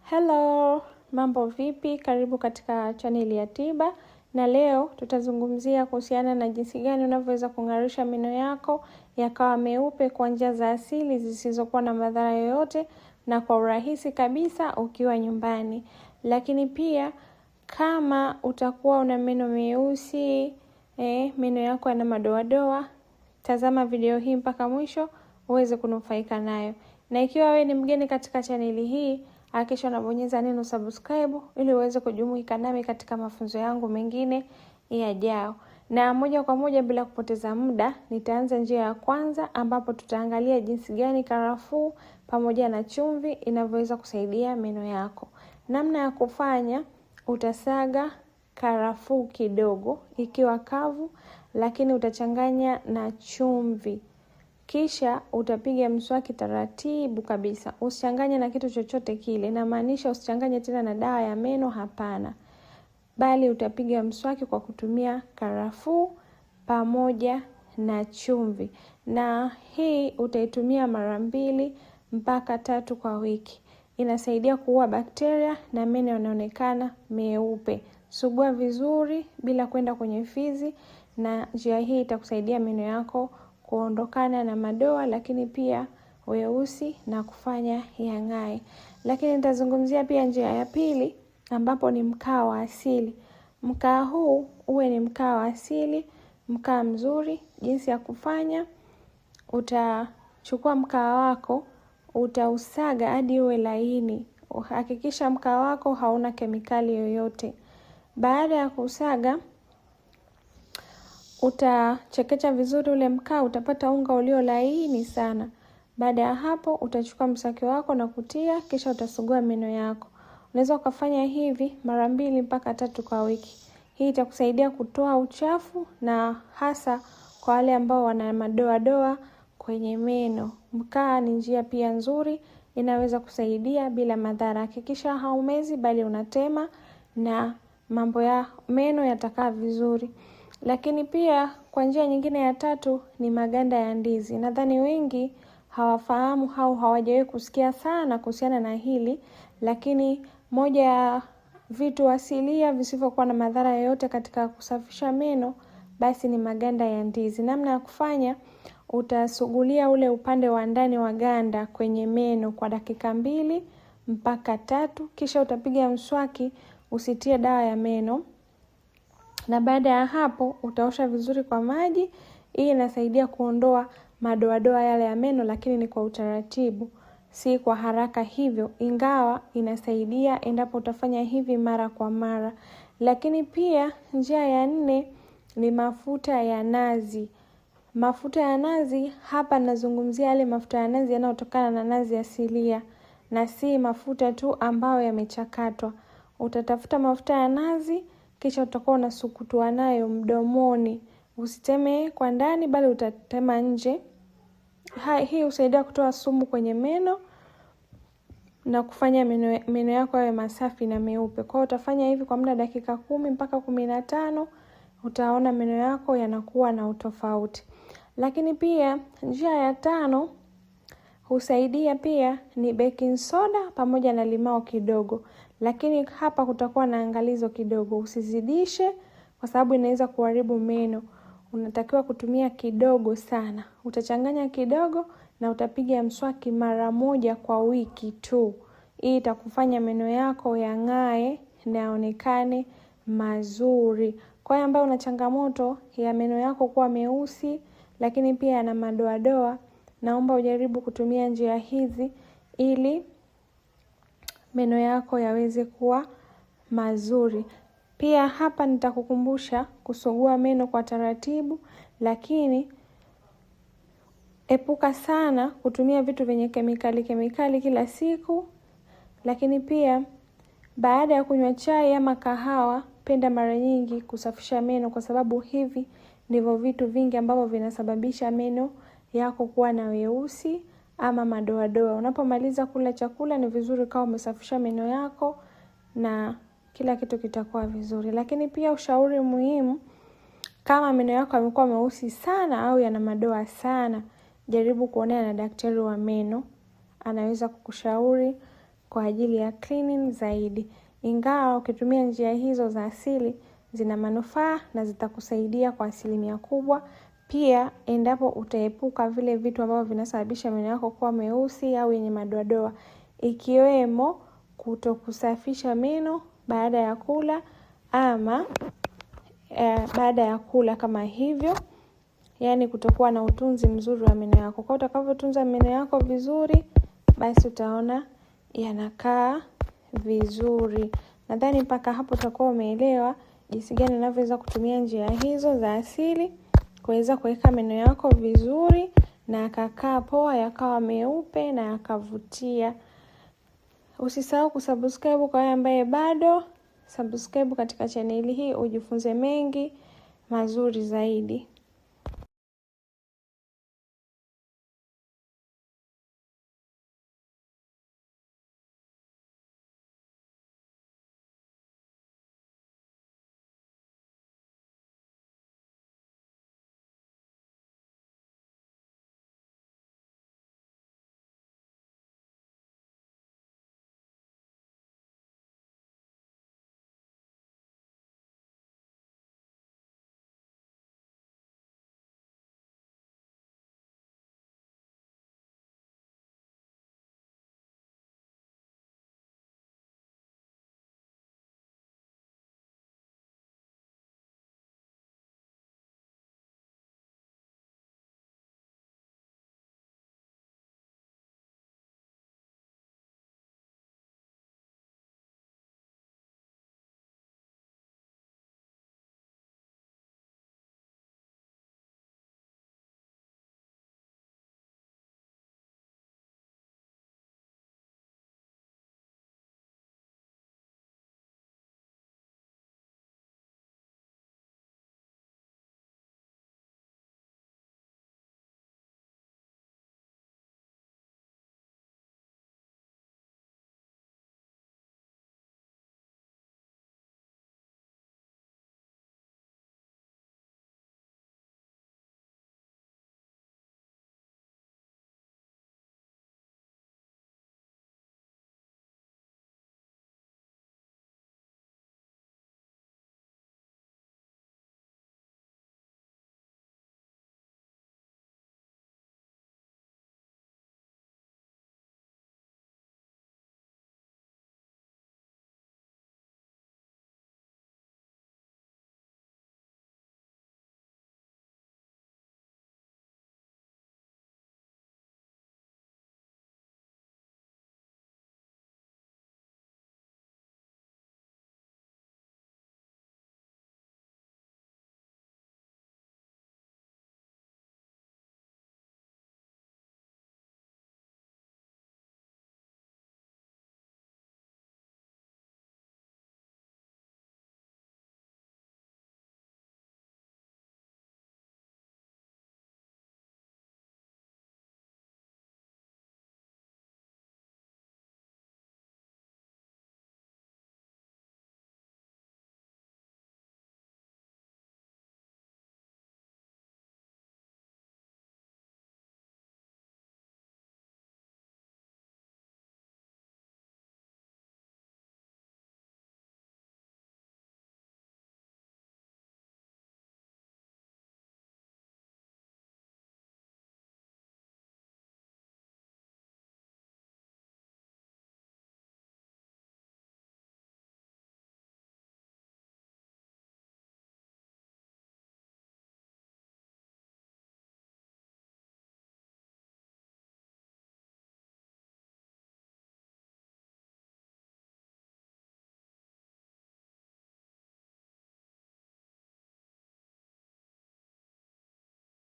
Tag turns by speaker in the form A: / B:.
A: Hello, mambo vipi? Karibu katika channel ya Tiba. Na leo tutazungumzia kuhusiana na jinsi gani unavyoweza kung'arisha meno yako yakawa meupe kwa njia za asili zisizokuwa na madhara yoyote na kwa urahisi kabisa ukiwa nyumbani. Lakini pia kama utakuwa una meno meusi, meno yako yana madoadoa, tazama video hii mpaka mwisho uweze kunufaika nayo. Na ikiwa wewe ni mgeni katika chaneli hii, hakikisha unabonyeza neno subscribe ili uweze kujumuika nami katika mafunzo yangu mengine yajao. Na moja kwa moja bila kupoteza muda, nitaanza njia ya kwanza ambapo tutaangalia jinsi gani karafuu pamoja na chumvi inavyoweza kusaidia meno yako. Namna ya kufanya, utasaga karafuu kidogo ikiwa kavu, lakini utachanganya na chumvi. Kisha utapiga mswaki taratibu kabisa. Usichanganye na kitu chochote kile. Inamaanisha usichanganye tena na dawa ya meno, hapana. Bali utapiga mswaki kwa kutumia karafuu pamoja na chumvi. Na hii utaitumia mara 2 mpaka 3 kwa wiki. Inasaidia kuua bakteria na meno yanaonekana meupe. Sugua vizuri bila kwenda kwenye fizi, na njia hii itakusaidia meno yako kuondokana na madoa, lakini pia weusi na kufanya yang'ae. Lakini nitazungumzia pia njia ya pili ambapo ni mkaa wa asili. Mkaa huu uwe ni mkaa wa asili, mkaa mzuri. Jinsi ya kufanya, utachukua mkaa wako, utausaga hadi uwe laini. Hakikisha mkaa wako hauna kemikali yoyote. Baada ya kusaga, utachekecha vizuri ule mkaa, utapata unga ulio laini sana. Baada ya hapo, utachukua mswaki wako na kutia, kisha utasugua meno yako. Unaweza ukafanya hivi mara 2 mpaka 3 kwa wiki. Hii itakusaidia kutoa uchafu, na hasa kwa wale ambao wana madoa kwenye meno. Mkaa ni njia pia nzuri, inaweza kusaidia bila madhara. Hakikisha haumezi bali unatema, na mambo ya meno yatakaa vizuri. Lakini pia kwa njia nyingine ya tatu ni maganda ya ndizi. Nadhani wengi hawafahamu au hawajawahi kusikia sana kuhusiana na hili, lakini moja ya vitu asilia visivyokuwa na madhara yoyote katika kusafisha meno basi ni maganda ya ndizi. Namna ya kufanya, utasugulia ule upande wa ndani wa ganda kwenye meno kwa dakika 2 mpaka 3, kisha utapiga mswaki, usitie dawa ya meno. Na baada ya hapo utaosha vizuri kwa maji. Hii inasaidia kuondoa madoadoa yale ya meno, lakini ni kwa utaratibu, si kwa haraka hivyo, ingawa inasaidia endapo utafanya hivi mara kwa mara. Lakini pia njia ya 4 ni mafuta ya nazi. Mafuta ya nazi, hapa nazungumzia yale mafuta ya nazi yanayotokana na nazi asilia, na si mafuta tu ambayo yamechakatwa. Utatafuta mafuta ya nazi, kisha utakuwa unasukutua nayo mdomoni. Usiteme kwa ndani bali utatema nje. Hii husaidia kutoa sumu kwenye meno na kufanya meno yako yawe masafi na meupe. Kwa hiyo utafanya hivi kwa muda dakika 10 mpaka 15, utaona meno yako yanakuwa na utofauti. Lakini pia njia ya 5 husaidia pia ni baking soda pamoja na limao kidogo. Lakini hapa kutakuwa na angalizo kidogo, usizidishe kwa sababu inaweza kuharibu meno. Unatakiwa kutumia kidogo sana. Utachanganya kidogo na utapiga mswaki mara 1 kwa wiki tu. Hii itakufanya meno yako yang'ae na yaonekane mazuri. Kwa hiyo ambao una changamoto ya meno yako kuwa meusi lakini pia yana madoadoa, naomba ujaribu kutumia njia hizi ili meno yako yaweze kuwa mazuri. Pia hapa nitakukumbusha kusugua meno kwa taratibu, lakini epuka sana kutumia vitu vyenye kemikali kila siku. Lakini pia baada ya kunywa chai ama kahawa, penda mara nyingi kusafisha meno, kwa sababu hivi ndivyo vitu vingi ambavyo vinasababisha meno yako kuwa na weusi ama madoadoa. Unapomaliza kula chakula ni vizuri kama umesafisha meno yako na kila kitu kitakuwa vizuri. Lakini pia ushauri muhimu, kama meno yako yamekuwa meusi sana au yana madoa sana, jaribu kuonana na daktari wa meno. Anaweza kukushauri kwa ajili ya cleaning zaidi. Ingawa ukitumia njia hizo za asili zina manufaa na zitakusaidia kwa asilimia kubwa. Pia endapo utaepuka vile vitu ambavyo vinasababisha meno yako kuwa meusi au yenye madoadoa, ikiwemo kutokusafisha meno baada ya kula ama baada ya kula kama hivyo, yani kutokuwa na utunzi mzuri wa meno yako. Kwa utakavyotunza meno yako vizuri, basi utaona yanakaa vizuri. Nadhani mpaka hapo utakuwa umeelewa jinsi gani unavyoweza kutumia njia hizo za asili kuweza kuweka meno yako vizuri na yakakaa poa, yakawa meupe na yakavutia. Usisahau kusubscribe kwa wale ambaye bado. Subscribe katika channel hii ujifunze mengi mazuri zaidi.